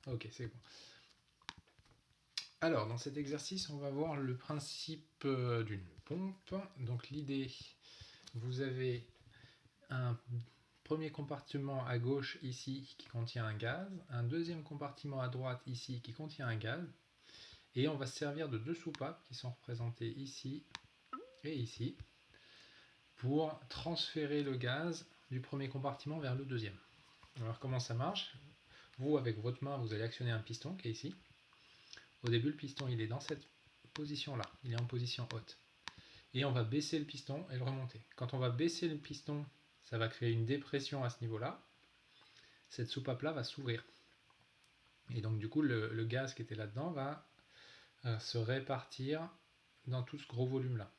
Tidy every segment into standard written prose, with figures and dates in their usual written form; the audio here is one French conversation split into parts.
Ok, c'est bon. Alors, dans cet exercice, on va voir le principe d'une pompe. Donc l'idée, vous avez un premier compartiment à gauche ici qui contient un gaz, un deuxième compartiment à droite ici qui contient un gaz, et on va se servir de deux soupapes qui sont représentées ici et ici pour transférer le gaz du premier compartiment vers le deuxième. Alors comment ça marche? Vous, avec votre main, vous allez actionner un piston qui est ici. Au début, le piston il est dans cette position-là, il est en position haute. Et on va baisser le piston et le remonter. Quand on va baisser le piston, ça va créer une dépression à ce niveau-là. Cette soupape-là va s'ouvrir. Et donc du coup, le gaz qui était là-dedans va se répartir dans tout ce gros volume-là.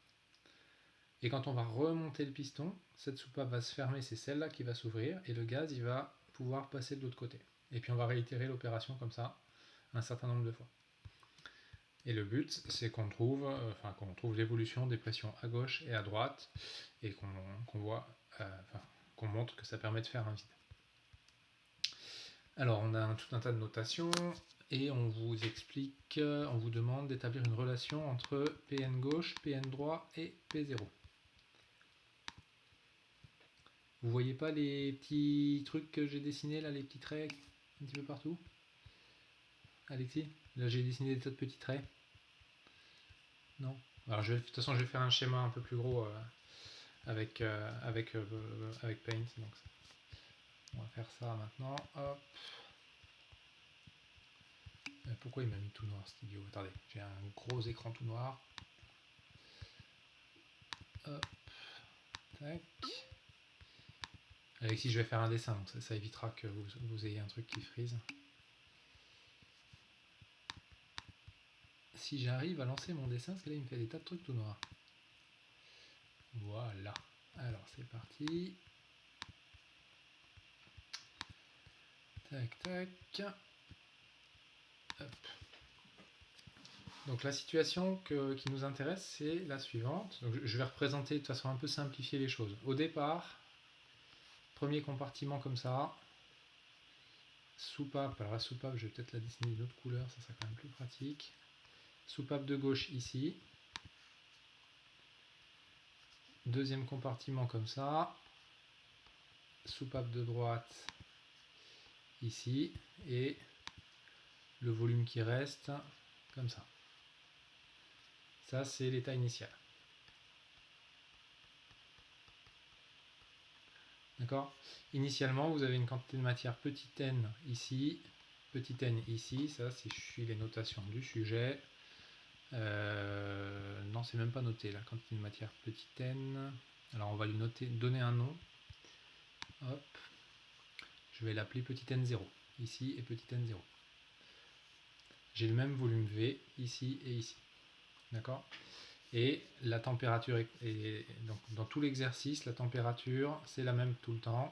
Et quand on va remonter le piston, cette soupape va se fermer, c'est celle-là qui va s'ouvrir, et le gaz il va pouvoir passer de l'autre côté. Et puis on va réitérer l'opération comme ça un certain nombre de fois. Et le but, c'est qu'on trouve, l'évolution des pressions à gauche et à droite, et qu'on voit, qu'on montre que ça permet de faire un vide. Alors on a tout un tas de notations, et on vous explique, on vous demande d'établir une relation entre Pn gauche, Pn droit et P0. Vous voyez pas les petits trucs que j'ai dessinés là, les petits traits un petit peu partout? Alexis? Là j'ai dessiné des tas de petits traits. Non? Alors de toute façon je vais faire un schéma un peu plus gros avec Paint. Donc on va faire ça maintenant. Hop. Pourquoi il m'a mis tout noir cette vidéo? Attendez, j'ai un gros écran tout noir. Hop. Tac. Alexis, je vais faire un dessin, donc ça évitera que vous ayez un truc qui frise. Si j'arrive à lancer mon dessin, parce que là il me fait des tas de trucs tout noirs. Voilà. Alors c'est parti. Tac tac. Hop. Donc la situation qui nous intéresse, c'est la suivante. Donc, je vais représenter de façon un peu simplifiée les choses. Au départ, premier compartiment comme ça. Soupape, alors la soupape, je vais peut-être la dessiner d'une autre couleur, ça sera quand même plus pratique. Soupape de gauche ici. Deuxième compartiment comme ça. Soupape de droite ici. Et le volume qui reste comme ça. Ça, c'est l'état initial. D'accord? Initialement, vous avez une quantité de matière petit n ici, petit n ici. Ça, si je suis les notations du sujet. Non, c'est même pas noté la quantité de matière petit n. Alors, on va lui donner un nom. Hop. Je vais l'appeler petit n0 ici et petit n0. J'ai le même volume V ici et ici. D'accord? Et la température est donc dans tout l'exercice, la température c'est la même tout le temps.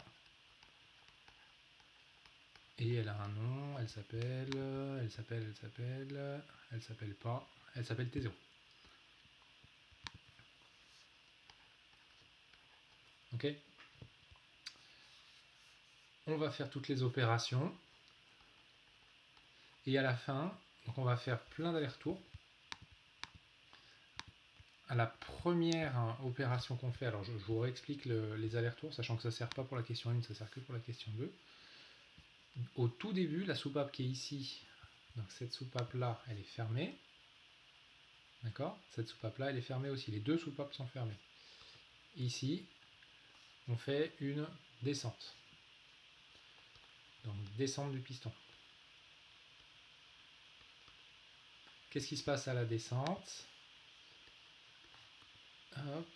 Et elle a un nom, elle s'appelle pas, elle s'appelle T0. Ok? On va faire toutes les opérations. Et à la fin, donc on va faire plein d'allers-retours. À la première opération qu'on fait, alors je vous réexplique les allers-retours, sachant que ça ne sert pas pour la question 1, ça sert que pour la question 2. Au tout début, la soupape qui est ici, donc cette soupape-là, elle est fermée. D'accord? Cette soupape-là, elle est fermée aussi. Les deux soupapes sont fermées. Ici, on fait une descente. Donc, descente du piston. Qu'est-ce qui se passe à la descente? Hop.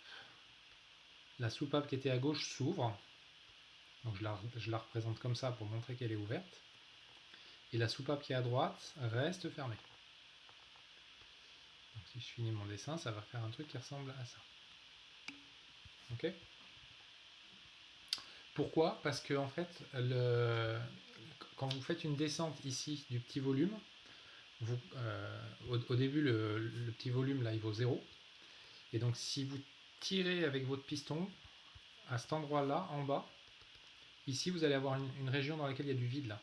La soupape qui était à gauche s'ouvre. Donc, je la représente comme ça pour montrer qu'elle est ouverte. Et la soupape qui est à droite reste fermée. Donc, si je finis mon dessin, ça va faire un truc qui ressemble à ça. Ok? Pourquoi? Parce que en fait, quand vous faites une descente ici du petit volume, au début le petit volume là il vaut 0. Et donc si vous tirez avec votre piston à cet endroit là en bas, ici vous allez avoir une région dans laquelle il y a du vide là.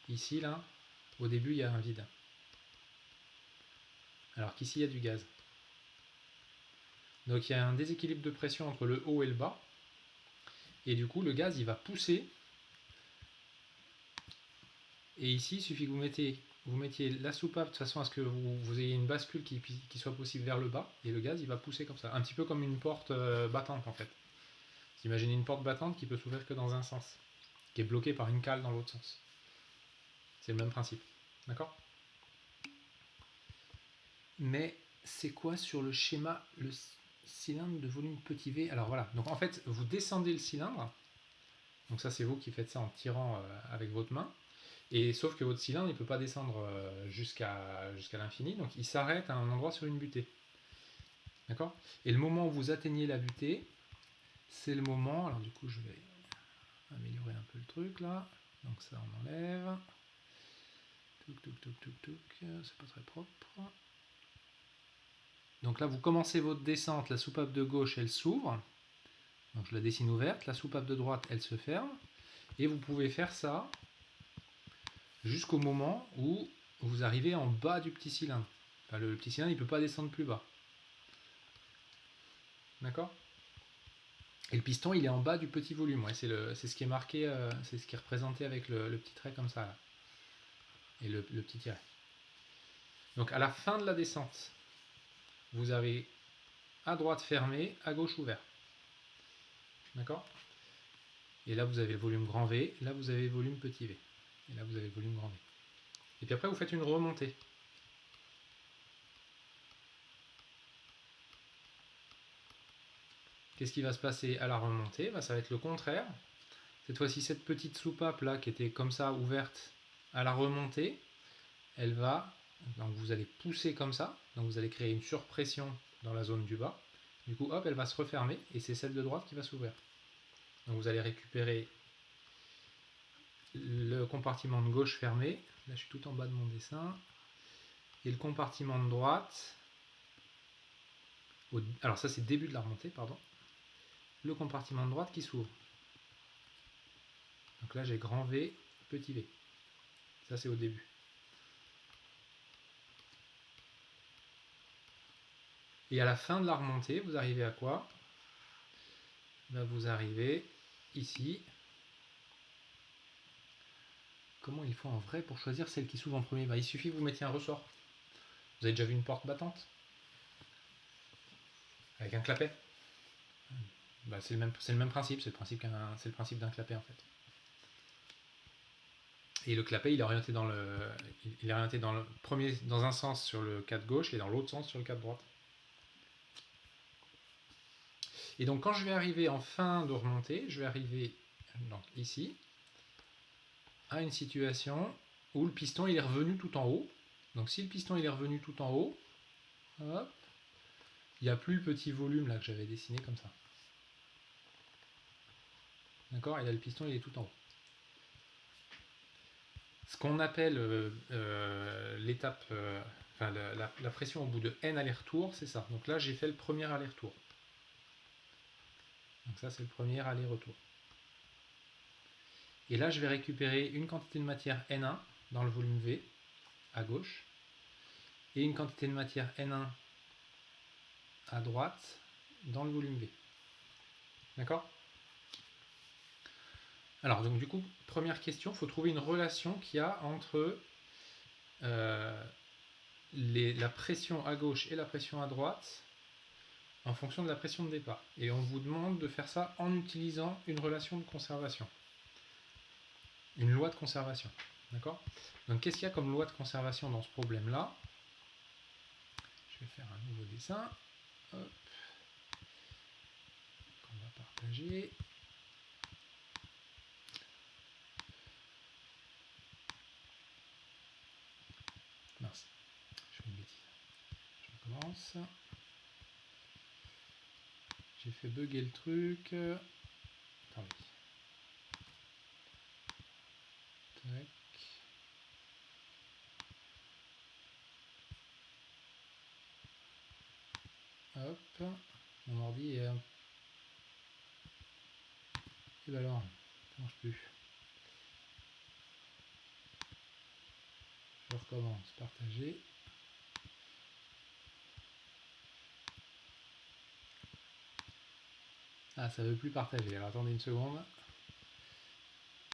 Ici, là, au début, il y a un vide. Alors qu'ici, il y a du gaz. Donc il y a un déséquilibre de pression entre le haut et le bas. Et du coup, le gaz, il va pousser. Et ici, il suffit que vous mettiez la soupape de façon à ce que vous ayez une bascule qui soit possible vers le bas. Et le gaz, il va pousser comme ça. Un petit peu comme une porte battante, en fait. Vous imaginez une porte battante qui peut s'ouvrir que dans un sens. Qui est bloquée par une cale dans l'autre sens. C'est le même principe. D'accord ? Mais c'est quoi sur le schéma le cylindre de volume petit v? Alors voilà, donc en fait, vous descendez le cylindre. Donc ça, c'est vous qui faites ça en tirant avec votre main. Et sauf que votre cylindre, il ne peut pas descendre jusqu'à l'infini. Donc il s'arrête à un endroit sur une butée. D'accord ? Et le moment où vous atteignez la butée, c'est le moment... Alors du coup, je vais améliorer un peu le truc là. Donc ça, on enlève. C'est pas très propre. Donc là, vous commencez votre descente, la soupape de gauche, elle s'ouvre. Donc je la dessine ouverte. La soupape de droite, elle se ferme. Et vous pouvez faire ça jusqu'au moment où vous arrivez en bas du petit cylindre. Enfin, le petit cylindre, il ne peut pas descendre plus bas. D'accord ? Et le piston, il est en bas du petit volume. Ouais, c'est ce qui est marqué, c'est ce qui est représenté avec le petit trait comme ça. Là. Et le petit tiret. Donc à la fin de la descente, vous avez à droite fermé, à gauche ouvert. D'accord ? Et là, vous avez le volume grand V. Là, vous avez le volume petit v. Et là, vous avez le volume grand V. Et puis après, vous faites une remontée. Qu'est-ce qui va se passer à la remontée ? Ça va être le contraire. Cette fois-ci, cette petite soupape là, qui était comme ça, ouverte, à la remontée, elle va... Donc vous allez pousser comme ça. Donc vous allez créer une surpression dans la zone du bas. Du coup, hop, elle va se refermer. Et c'est celle de droite qui va s'ouvrir. Donc vous allez récupérer le compartiment de gauche fermé. Là, je suis tout en bas de mon dessin. Et le compartiment de droite... Alors ça, c'est le début de la remontée, pardon. Le compartiment de droite qui s'ouvre. Donc là, j'ai grand V, petit v. Ça, c'est au début. Et à la fin de la remontée, vous arrivez à quoi ? Vous arrivez ici. Comment il faut en vrai pour choisir celle qui s'ouvre en premier ? Il suffit que vous mettiez un ressort. Vous avez déjà vu une porte battante ? Avec un clapet ? C'est le même principe, c'est le principe d'un clapet en fait. Et le clapet, il est orienté dans le premier dans un sens sur le cadre gauche et dans l'autre sens sur le cadre droite. Et donc quand je vais arriver en fin de remontée, je vais arriver donc ici à une situation où le piston il est revenu tout en haut. Donc si le piston il est revenu tout en haut, hop, il n'y a plus le petit volume là que j'avais dessiné comme ça. D'accord ? Et là le piston il est tout en haut. Ce qu'on appelle l'étape, la pression au bout de n allers-retours, c'est ça. Donc là j'ai fait le premier aller-retour. Donc ça c'est le premier aller-retour. Et là je vais récupérer une quantité de matière N1 dans le volume V à gauche et une quantité de matière N1 à droite dans le volume V. D'accord ? Alors donc du coup, première question, il faut trouver une relation qu'il y a entre la pression à gauche et la pression à droite en fonction de la pression de départ. Et on vous demande de faire ça en utilisant une relation de conservation. Une loi de conservation. D'accord ? Donc qu'est-ce qu'il y a comme loi de conservation dans ce problème-là ? Je vais faire un nouveau dessin. Hop. On va partager. Mince, je fais une bêtise. Je recommence. J'ai fait bugger le truc. Attendez. Tac. Hop. Mon ordi est... Et ben alors, ça marche plus. Je recommence, partager. Ah, ça veut plus partager. Alors attendez une seconde.